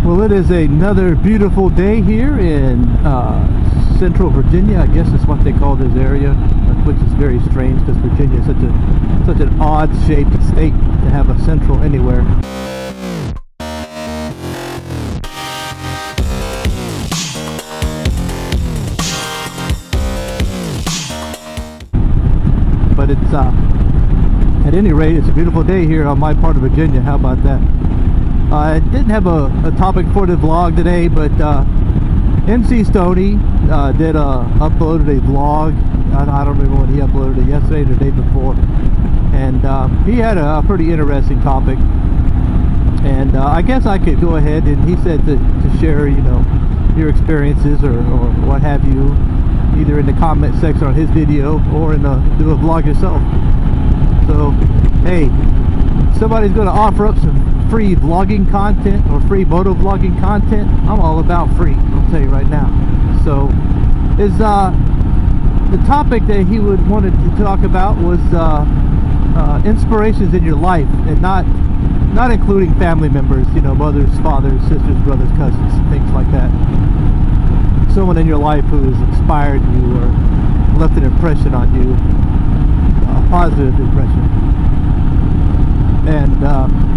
Well, it is another beautiful day here in Central Virginia. I guess that's what they call this area, which is very strange because Virginia is such an odd-shaped state to have a central anywhere. But it's at any rate, it's a beautiful day here on my part of Virginia. How about that? I didn't have a topic for the vlog today, but NC Stoney uploaded a vlog. I don't remember when he uploaded it, yesterday or the day before, and he had a pretty interesting topic, and I guess I could go ahead, and he said to share, you know, your experiences or what have you, either in the comment section on his video or in do a vlog yourself. So hey, somebody's going to offer up some free vlogging content or free moto vlogging content. I'm all about free, I'll tell you right now. So is the topic that he wanted to talk about was inspirations in your life, and not including family members, you know, mothers, fathers, sisters, brothers, cousins, things like that. Someone in your life who has inspired you or left an impression on you, a positive impression. And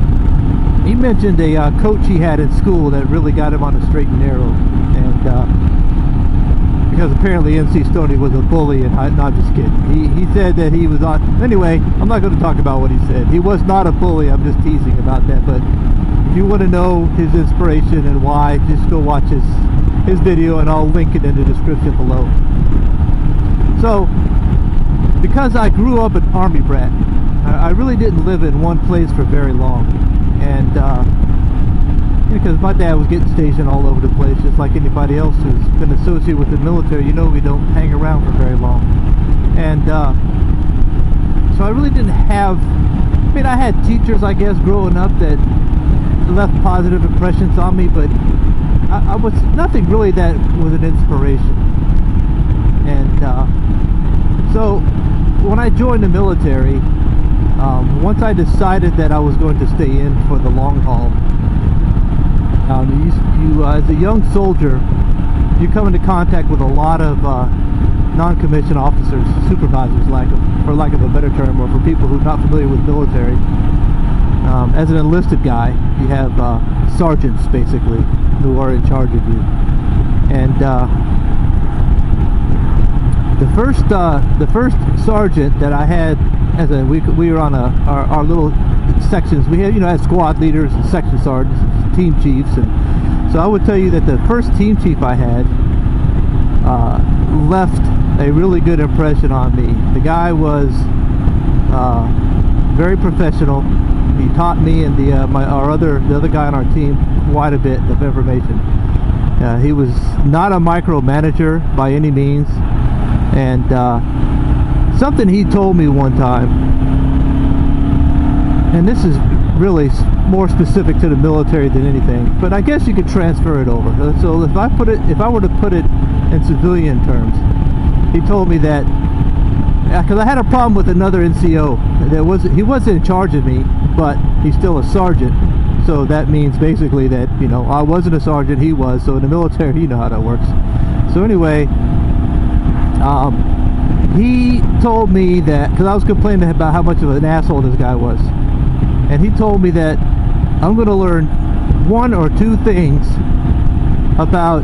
he mentioned a coach he had in school that really got him on the straight and narrow, and because apparently NC Stoney was a bully, and I'm not just kidding. He said that he was on. Anyway, I'm not going to talk about what he said. He was not a bully. I'm just teasing about that. But if you want to know his inspiration and why, just go watch his video, and I'll link it in the description below. So, because I grew up an Army brat, I really didn't live in one place for very long, and because my dad was getting stationed all over the place, just like anybody else who's been associated with the military. You know, we don't hang around for very long, and so I really didn't have. I mean, I had teachers, I guess, growing up that left positive impressions on me, but I was nothing really that was an inspiration. And so when I joined the military, once I decided that I was going to stay in for the long haul, as a young soldier, you come into contact with a lot of non-commissioned officers, supervisors, for lack of a better term, or for people who are not familiar with military. As an enlisted guy, you have sergeants, basically, who are in charge of you. And the first sergeant that I had, we were on our little sections. We had, you know, had squad leaders and section sergeants, and team chiefs, and so I would tell you that the first team chief I had left a really good impression on me. The guy was very professional. He taught me and the other guy on our team quite a bit of information. He was not a micromanager by any means, and something he told me one time, and this is really more specific to the military than anything, but I guess you could transfer it over. So if I were to put it in civilian terms, he told me that, because I had a problem with another NCO. He wasn't in charge of me, but he's still a sergeant. So that means basically that, you know, I wasn't a sergeant, he was. So in the military, you know how that works. So anyway, he told me that, because I was complaining about how much of an asshole this guy was, and he told me that I'm going to learn one or two things about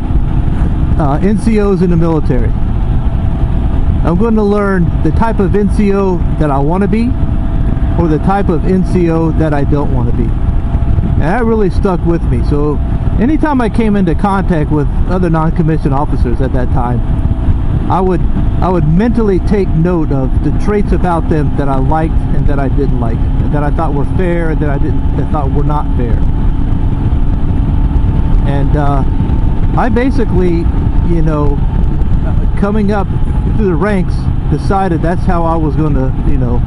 NCOs in the military. I'm going to learn the type of NCO that I want to be, or the type of NCO that I don't want to be. And that really stuck with me. So anytime I came into contact with other non-commissioned officers at that time, I would mentally take note of the traits about them that I liked and that I didn't like, and that I thought were fair and that I thought were not fair. And I basically, you know, coming up through the ranks, decided that's how I was going to, you know,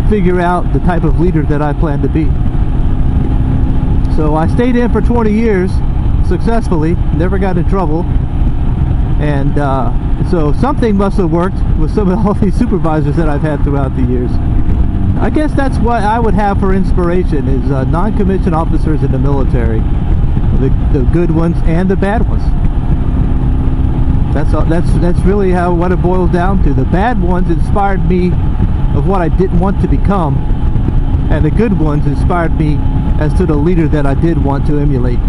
figure out the type of leader that I planned to be. So I stayed in for 20 years successfully, never got in trouble, and so something must have worked with some of all these supervisors that I've had throughout the years. I guess that's what I would have for inspiration, is non-commissioned officers in the military. the good ones and the bad ones. That's really what it boils down to. The bad ones inspired me of what I didn't want to become, and the good ones inspired me as to the leader that I did want to emulate.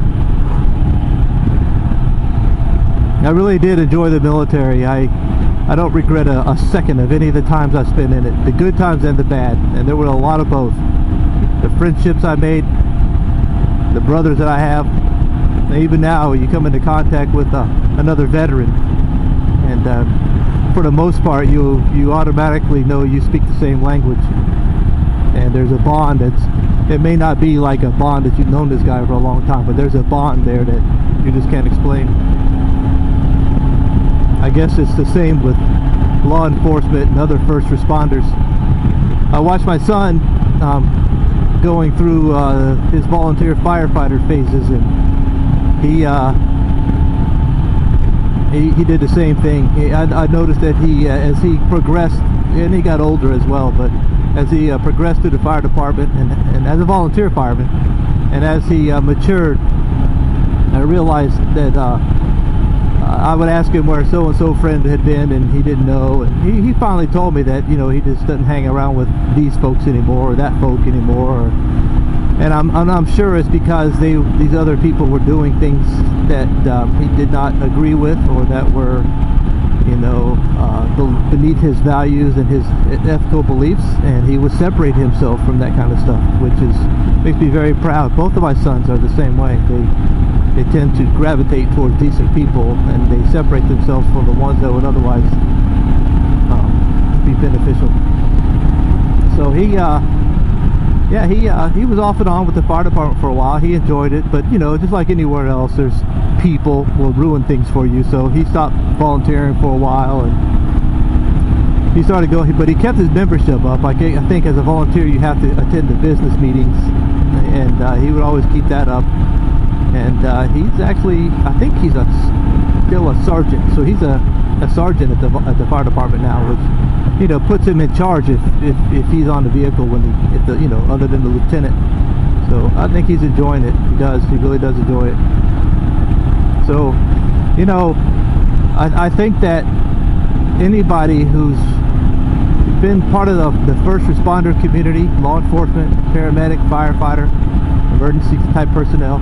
I really did enjoy the military. I don't regret a second of any of the times I spent in it, the good times and the bad, and there were a lot of both. The friendships I made, the brothers that I have, and even now you come into contact with another veteran, and for the most part you automatically know you speak the same language, and there's a bond it may not be like a bond that you've known this guy for a long time, but there's a bond there that you just can't explain. I guess it's the same with law enforcement and other first responders. I watched my son going through his volunteer firefighter phases, and he did the same thing. I noticed that he as he progressed, and he got older as well, but as he progressed through the fire department and as a volunteer fireman, and as he matured, I realized that I would ask him where so-and-so friend had been, and he didn't know, and he finally told me that, you know, he just doesn't hang around with these folks anymore, or that folk anymore, and I'm sure it's because these other people were doing things that he did not agree with, or that were, you know, beneath his values and his ethical beliefs, and he would separate himself from that kind of stuff, which makes me very proud. Both of my sons are the same way. They tend to gravitate towards decent people, and they separate themselves from the ones that would otherwise be beneficial. So he was off and on with the fire department for a while. He enjoyed it, but you know, just like anywhere else, there's people will ruin things for you. So he stopped volunteering for a while, and he started going, but he kept his membership up. I think as a volunteer you have to attend the business meetings, and he would always keep that up. And he's actually, I think he's still a sergeant, so he's a sergeant at the fire department now, which, you know, puts him in charge if he's on the vehicle when you know, other than the lieutenant. So I think he's enjoying it. He really does enjoy it. So, you know, I think that anybody who's been part of the first responder community, law enforcement, paramedic, firefighter, emergency type personnel,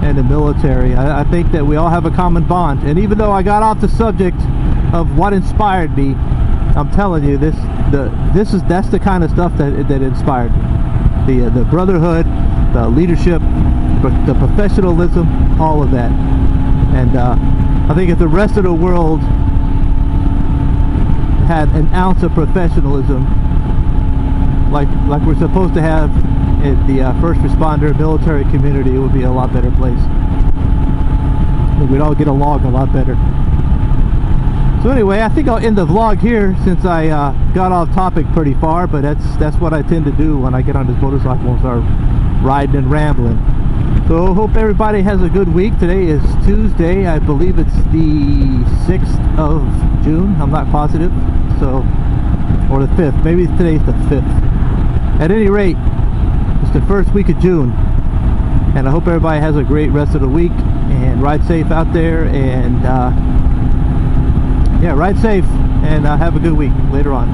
and the military, I think that we all have a common bond. And even though I got off the subject of what inspired me, I'm telling you, that's the kind of stuff that inspired me. The brotherhood, the leadership, the professionalism, all of that. And I think if the rest of the world had an ounce of professionalism like we're supposed to have in the first responder military community, it would be a lot better place. We'd all get along a lot better. So anyway, I think I'll end the vlog here, since I got off topic pretty far, but that's what I tend to do when I get on this motorcycle and start riding and rambling. So hope everybody has a good week. Today is Tuesday. I believe it's the 6th of June. I'm not positive. So, or the 5th. Maybe today's the 5th. At any rate, it's the first week of June, and I hope everybody has a great rest of the week, and ride safe out there, and yeah, ride safe, and have a good week later on.